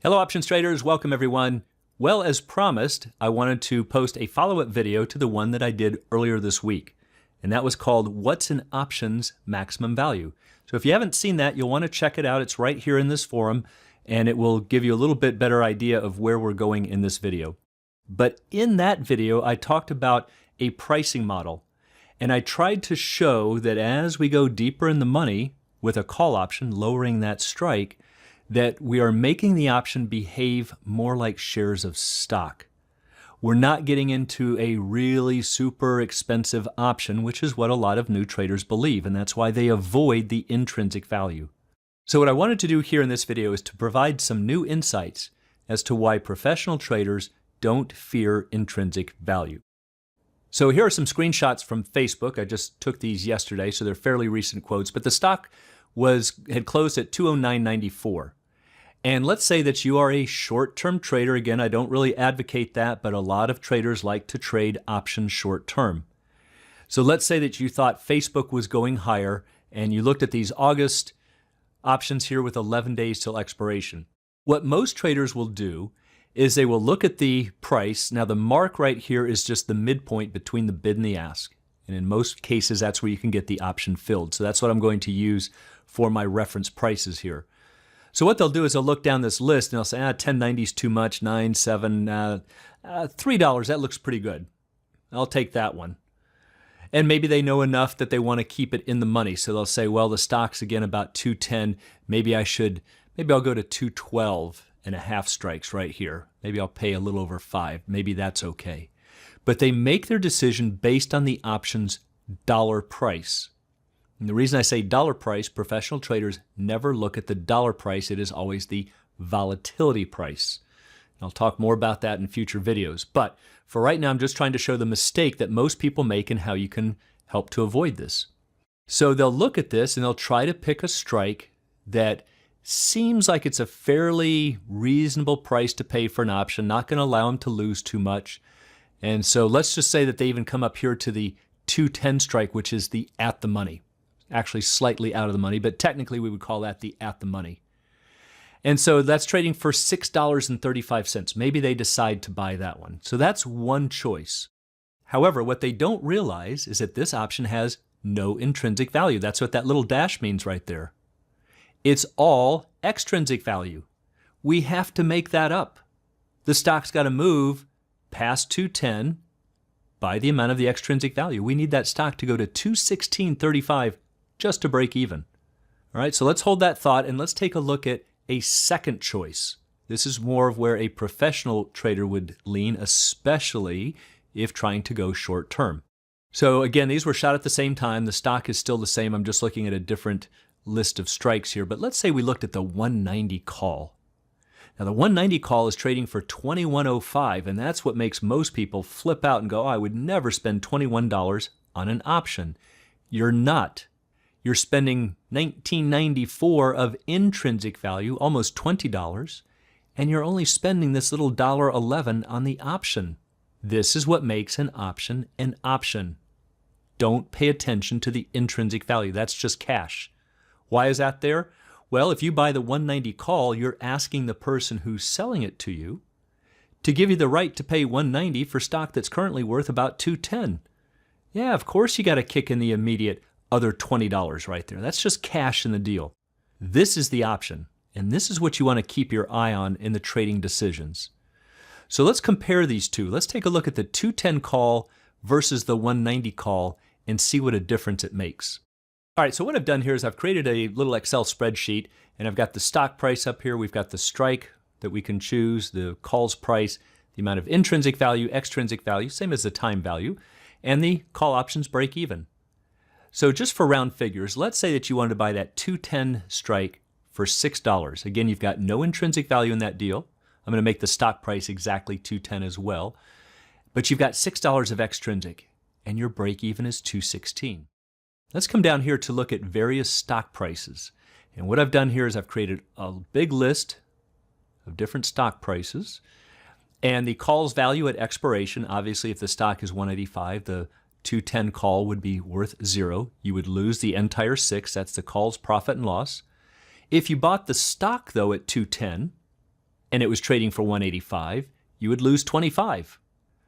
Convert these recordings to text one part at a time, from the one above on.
Hello options traders, welcome everyone. Well, as promised, I wanted to post a follow-up video to the one that I did earlier this week. And that was called What's an Options Maximum Value? So if you haven't seen that, you'll want to check it out. It's right here in this forum, and it will give you a little bit better idea of where we're going in this video. But in that video, I talked about a pricing model. And I tried to show that as we go deeper in the money with a call option, lowering that strike, that we are making the option behave more like shares of stock. We're not getting into a really super expensive option, which is what a lot of new traders believe, and that's why they avoid the intrinsic value. So what I wanted to do here in this video is to provide some new insights as to why professional traders don't fear intrinsic value. So here are some screenshots from Facebook. I just took these yesterday, so they're fairly recent quotes, but the stock had closed at 209.94. And let's say that you are a short-term trader. Again, I don't really advocate that, but a lot of traders like to trade options short-term. So let's say that you thought Facebook was going higher and you looked at these August options here with 11 days till expiration. What most traders will do is they will look at the price. Now the mark right here is just the midpoint between the bid and the ask. And in most cases, that's where you can get the option filled. So that's what I'm going to use for my reference prices here. So what they'll do is they'll look down this list and they'll say, 1090 is too much, 9, 7, $3, that looks pretty good. I'll take that one. And maybe they know enough that they want to keep it in the money. So they'll say, well, the stock's again about 210. Maybe I'll go to 212 and a half strikes right here. Maybe I'll pay a little over 5. Maybe that's okay. But they make their decision based on the option's dollar price. And the reason I say dollar price, professional traders never look at the dollar price. It is always the volatility price. And I'll talk more about that in future videos. But for right now, I'm just trying to show the mistake that most people make and how you can help to avoid this. So they'll look at this and they'll try to pick a strike that seems like it's a fairly reasonable price to pay for an option, not going to allow them to lose too much. And so let's just say that they even come up here to the 210 strike, which is the at the money. Actually slightly out of the money, but technically we would call that the at the money. And so that's trading for $6.35. Maybe they decide to buy that one. So that's one choice. However, what they don't realize is that this option has no intrinsic value. That's what that little dash means right there. It's all extrinsic value. We have to make that up. The stock's got to move past 210 by the amount of the extrinsic value. We need that stock to go to 216.35 just to break even. All right, so let's hold that thought and let's take a look at a second choice. This is more of where a professional trader would lean, especially if trying to go short term. So again, these were shot at the same time. The stock is still the same. I'm just looking at a different list of strikes here. But let's say we looked at the 190 call. Now the 190 call is trading for $21.05, and that's what makes most people flip out and go, oh, I would never spend $21 on an option. You're not. You're spending $19.94 of intrinsic value, almost $20, and you're only spending this little $1.11 on the option. This is what makes an option an option. Don't pay attention to the intrinsic value. That's just cash. Why is that there? Well, if you buy the 190 call, you're asking the person who's selling it to you to give you the right to pay 190 for stock that's currently worth about 210. Yeah, of course you got to kick in the immediate other $20 right there. That's just cash in the deal. This is the option, and this is what you want to keep your eye on in the trading decisions. So let's compare these two. Let's take a look at the 210 call versus the 190 call and see what a difference it makes. All right, so what I've done here is I've created a little Excel spreadsheet, and I've got the stock price up here. We've got the strike that we can choose, the call's price, the amount of intrinsic value, extrinsic value, same as the time value, and the call options break even. So just for round figures, let's say that you wanted to buy that 210 strike for $6. Again, you've got no intrinsic value in that deal. I'm going to make the stock price exactly 210 as well. But you've got $6 of extrinsic, and your break even is 216. Let's come down here to look at various stock prices. And what I've done here is I've created a big list of different stock prices. And the call's value at expiration, obviously if the stock is 185, the 210 call would be worth 0. You would lose the entire 6. That's the call's profit and loss. If you bought the stock, though, at 210, and it was trading for 185, you would lose 25.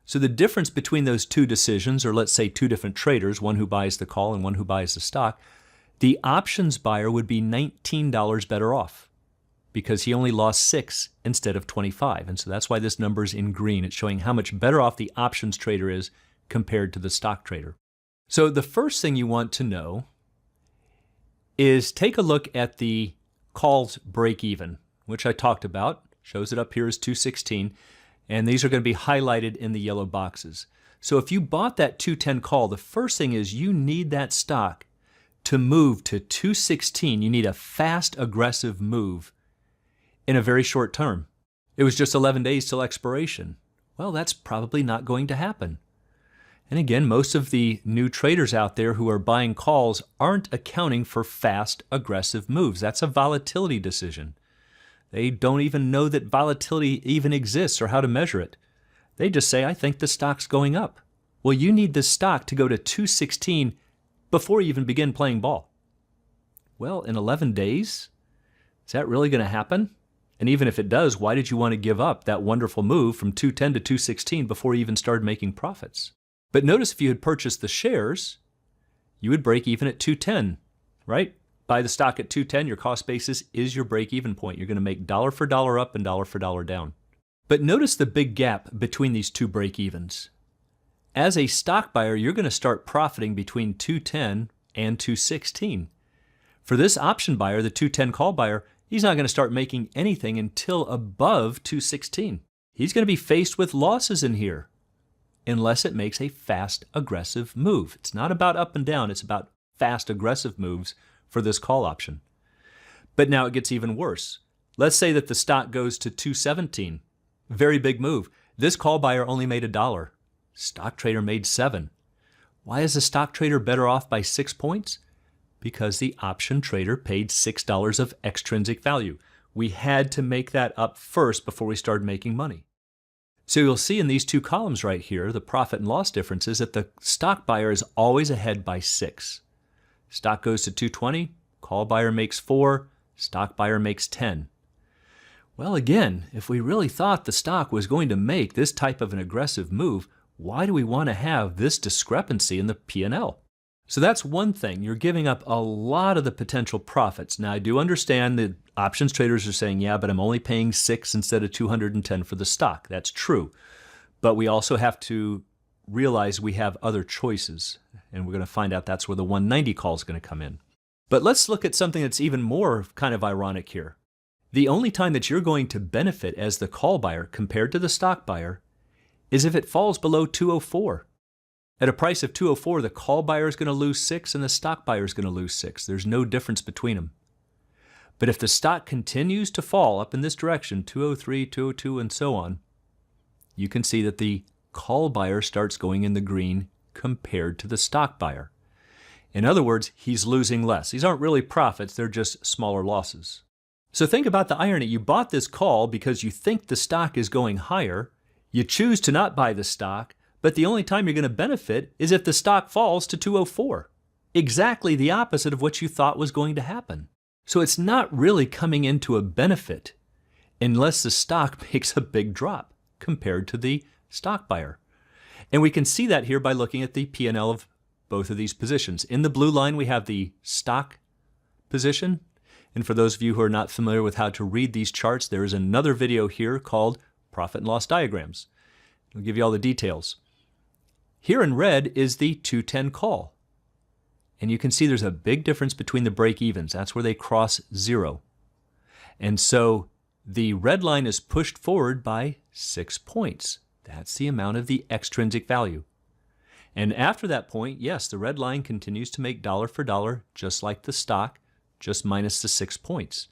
So the difference between those two decisions, or let's say two different traders, one who buys the call and one who buys the stock, the options buyer would be $19 better off because he only lost 6 instead of 25. And so that's why this number is in green. It's showing how much better off the options trader is compared to the stock trader. So the first thing you want to know is take a look at the calls break even, which I talked about. Shows it up here as 216. And these are going to be highlighted in the yellow boxes. So if you bought that 210 call, the first thing is you need that stock to move to 216. You need a fast, aggressive move in a very short term. It was just 11 days till expiration. Well, that's probably not going to happen. And again, most of the new traders out there who are buying calls aren't accounting for fast, aggressive moves. That's a volatility decision. They don't even know that volatility even exists or how to measure it. They just say, I think the stock's going up. Well, you need the stock to go to 216 before you even begin playing ball. Well, in 11 days, is that really going to happen? And even if it does, why did you want to give up that wonderful move from 210 to 216 before you even started making profits? But notice if you had purchased the shares, you would break even at 210, right? Buy the stock at 210, your cost basis is your break-even point. You're going to make dollar for dollar up and dollar for dollar down. But notice the big gap between these two break-evens. As a stock buyer, you're going to start profiting between 210 and 216. For this option buyer, the 210 call buyer, he's not going to start making anything until above 216. He's going to be faced with losses in here unless it makes a fast, aggressive move. It's not about up and down. It's about fast, aggressive moves for this call option. But now it gets even worse. Let's say that the stock goes to 217. Very big move. This call buyer only made $1. Stock trader made 7. Why is the stock trader better off by 6 points? Because the option trader paid $6 of extrinsic value. We had to make that up first before we started making money. So you'll see in these two columns right here, the profit and loss differences, that the stock buyer is always ahead by 6. Stock goes to 220, call buyer makes 4, stock buyer makes 10. Well, again, if we really thought the stock was going to make this type of an aggressive move, why do we want to have this discrepancy in the P&L? So that's one thing. You're giving up a lot of the potential profits. Now, I do understand that options traders are saying, yeah, but I'm only paying 6 instead of 210 for the stock. That's true. But we also have to realize we have other choices. And we're going to find out that's where the 190 call is going to come in. But let's look at something that's even more kind of ironic here. The only time that you're going to benefit as the call buyer compared to the stock buyer is if it falls below 204. At a price of 204, the call buyer is going to lose 6 and the stock buyer is going to lose 6. There's no difference between them. But if the stock continues to fall up in this direction, 203, 202, and so on, you can see that the call buyer starts going in the green compared to the stock buyer. In other words, he's losing less. These aren't really profits, they're just smaller losses. So think about the irony. You bought this call because you think the stock is going higher. You choose to not buy the stock, but the only time you're going to benefit is if the stock falls to 204. Exactly the opposite of what you thought was going to happen. So it's not really coming into a benefit unless the stock makes a big drop compared to the stock buyer. And we can see that here by looking at the P&L of both of these positions. In the blue line, we have the stock position. And for those of you who are not familiar with how to read these charts, there is another video here called Profit and Loss Diagrams. I'll give you all the details. Here in red is the 210 call. And you can see there's a big difference between the break-evens. That's where they cross 0. And so the red line is pushed forward by 6 points. That's the amount of the extrinsic value. And after that point, yes, the red line continues to make dollar for dollar, just like the stock, just minus the 6 points.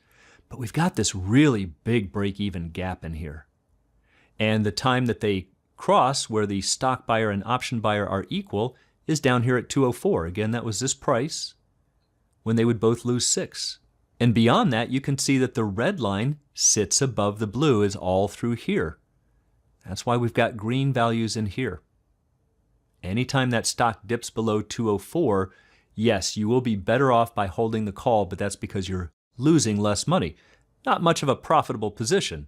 But we've got this really big break-even gap in here. And the time that they cross, where the stock buyer and option buyer are equal, is down here at 204. Again, that was this price when they would both lose 6. And beyond that, you can see that the red line sits above the blue, is all through here. That's why we've got green values in here. Anytime that stock dips below 204, yes, you will be better off by holding the call, but that's because you're losing less money. Not much of a profitable position.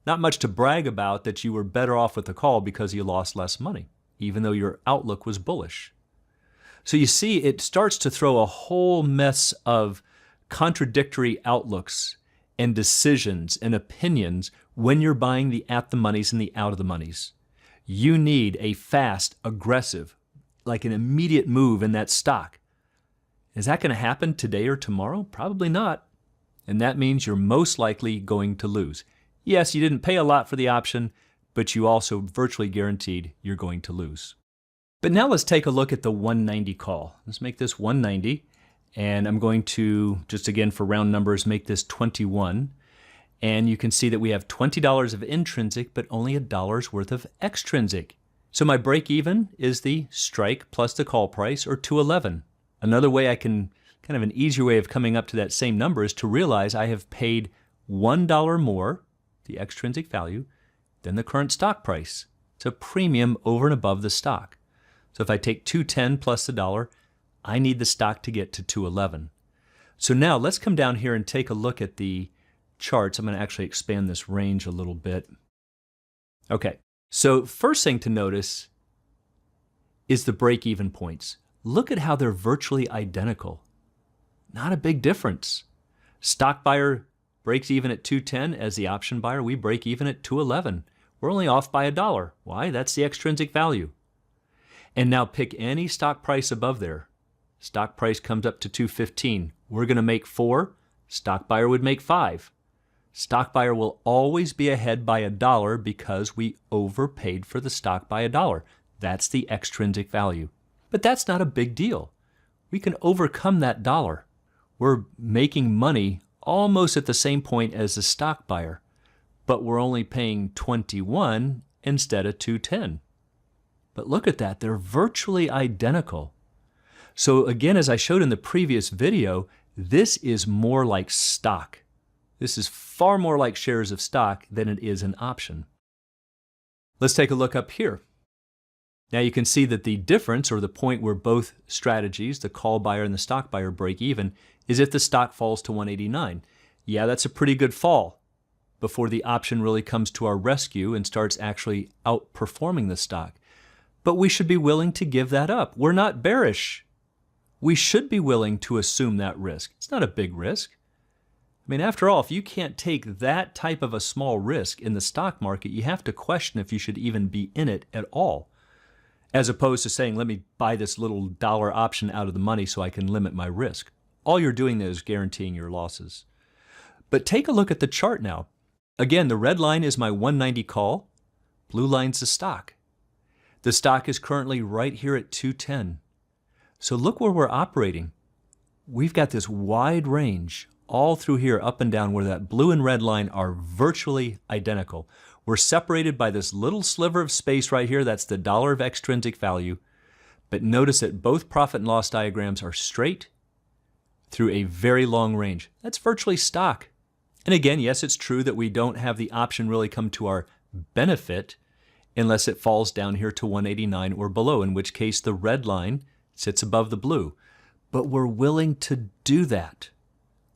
Not much to brag about that you were better off with the call because you lost less money, even though your outlook was bullish. So you see, it starts to throw a whole mess of contradictory outlooks and decisions and opinions when you're buying the at the monies and the out of the monies. You need a fast, aggressive, like an immediate move in that stock. Is that going to happen today or tomorrow? Probably not. And that means you're most likely going to lose. Yes, you didn't pay a lot for the option, but you also virtually guaranteed you're going to lose. But now let's take a look at the 190 call. Let's make this 190, and I'm going to, just again for round numbers, make this 21. And you can see that we have $20 of intrinsic, but only $1 worth of extrinsic. So my break even is the strike plus the call price, or 211. Another way I can, kind of an easier way of coming up to that same number, is to realize I have paid $1 more, the extrinsic value, than the current stock price. It's a premium over and above the stock. So if I take 210 plus the dollar, I need the stock to get to 211. So now let's come down here and take a look at the charts. I'm going to actually expand this range a little bit. Okay, so first thing to notice is the break-even points. Look at how they're virtually identical. Not a big difference. Stock buyer breaks even at 210. As the option buyer, we break even at 211. We're only off by $1. Why? That's the extrinsic value. And now pick any stock price above there. Stock price comes up to 215. We're going to make 4. Stock buyer would make 5. Stock buyer will always be ahead by $1 because we overpaid for the stock by $1. That's the extrinsic value. But that's not a big deal. We can overcome that dollar. We're making money almost at the same point as the stock buyer, but we're only paying 21 instead of 210. But look at that, they're virtually identical. So again, as I showed in the previous video, this is more like stock. This is far more like shares of stock than it is an option. Let's take a look up here. Now you can see that the difference, or the point where both strategies, the call buyer and the stock buyer, break even, is if the stock falls to 189. Yeah, that's a pretty good fall before the option really comes to our rescue and starts actually outperforming the stock. But we should be willing to give that up. We're not bearish. We should be willing to assume that risk. It's not a big risk. I mean, after all, if you can't take that type of a small risk in the stock market, you have to question if you should even be in it at all, as opposed to saying, let me buy this little dollar option out of the money so I can limit my risk. All you're doing there is guaranteeing your losses. But take a look at the chart now. Again, the red line is my 190 call. Blue line's the stock. The stock is currently right here at 210. So look where we're operating. We've got this wide range all through here, up and down, where that blue and red line are virtually identical. We're separated by this little sliver of space right here. That's the dollar of extrinsic value. But notice that both profit and loss diagrams are straight through a very long range. That's virtually stock. And again, yes, it's true that we don't have the option really come to our benefit unless it falls down here to 189 or below, in which case the red line sits above the blue. But we're willing to do that.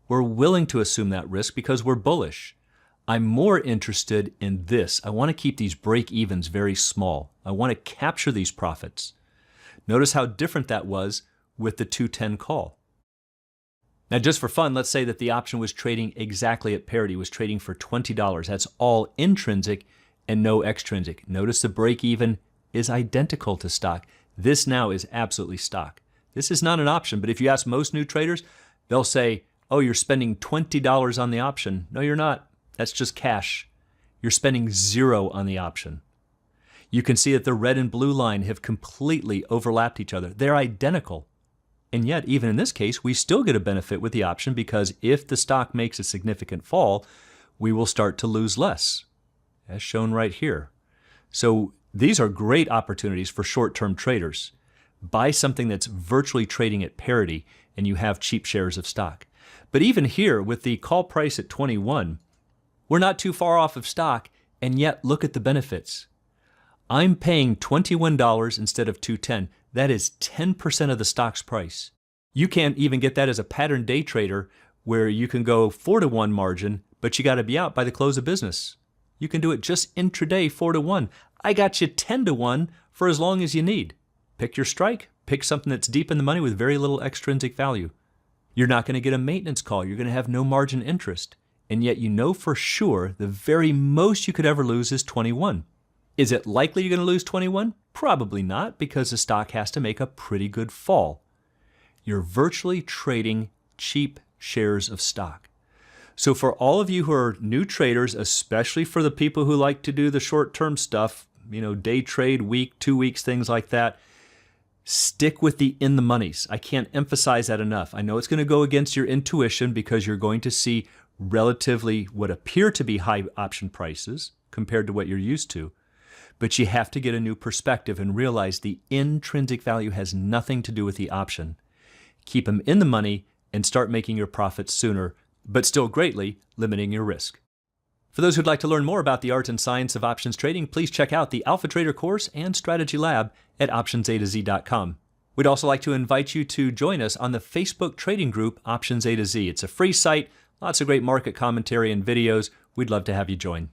We're willing to assume that risk because we're bullish. I'm more interested in this. I want to keep these break-evens very small. I want to capture these profits. Notice how different that was with the 210 call. Now, just for fun, let's say that the option was trading exactly at parity, was trading for $20. That's all intrinsic and no extrinsic. Notice the break-even is identical to stock. This now is absolutely stock. This is not an option, but if you ask most new traders, they'll say, oh, you're spending $20 on the option. No, you're not. That's just cash. You're spending 0 on the option. You can see that the red and blue line have completely overlapped each other. They're identical. And yet, even in this case, we still get a benefit with the option because if the stock makes a significant fall, we will start to lose less, as shown right here. So these are great opportunities for short-term traders. Buy something that's virtually trading at parity and you have cheap shares of stock. But even here, with the call price at 21, we're not too far off of stock, and yet look at the benefits. I'm paying $21 instead of $210. That is 10% of the stock's price. You can't even get that as a pattern day trader where you can go 4-to-1 margin, but you got to be out by the close of business. You can do it just intraday 4 to 1. I got you 10 to 1 for as long as you need. Pick your strike. Pick something that's deep in the money with very little extrinsic value. You're not going to get a maintenance call. You're going to have no margin interest. And yet you know for sure the very most you could ever lose is 21. Is it likely you're going to lose 21? Probably not, because the stock has to make a pretty good fall. You're virtually trading cheap shares of stock. So for all of you who are new traders, especially for the people who like to do the short-term stuff, day trade, week, 2 weeks, things like that, stick with the in the monies. I can't emphasize that enough. I know it's going to go against your intuition because you're going to see relatively what appear to be high option prices compared to what you're used to. But you have to get a new perspective and realize the intrinsic value has nothing to do with the option. Keep them in the money and start making your profits sooner, but still greatly limiting your risk. For those who'd like to learn more about the art and science of options trading, please check out the Alpha Trader course and Strategy Lab at optionsatoz.com. We'd also like to invite you to join us on the Facebook trading group Options A to Z. It's a free site, lots of great market commentary and videos. We'd love to have you join.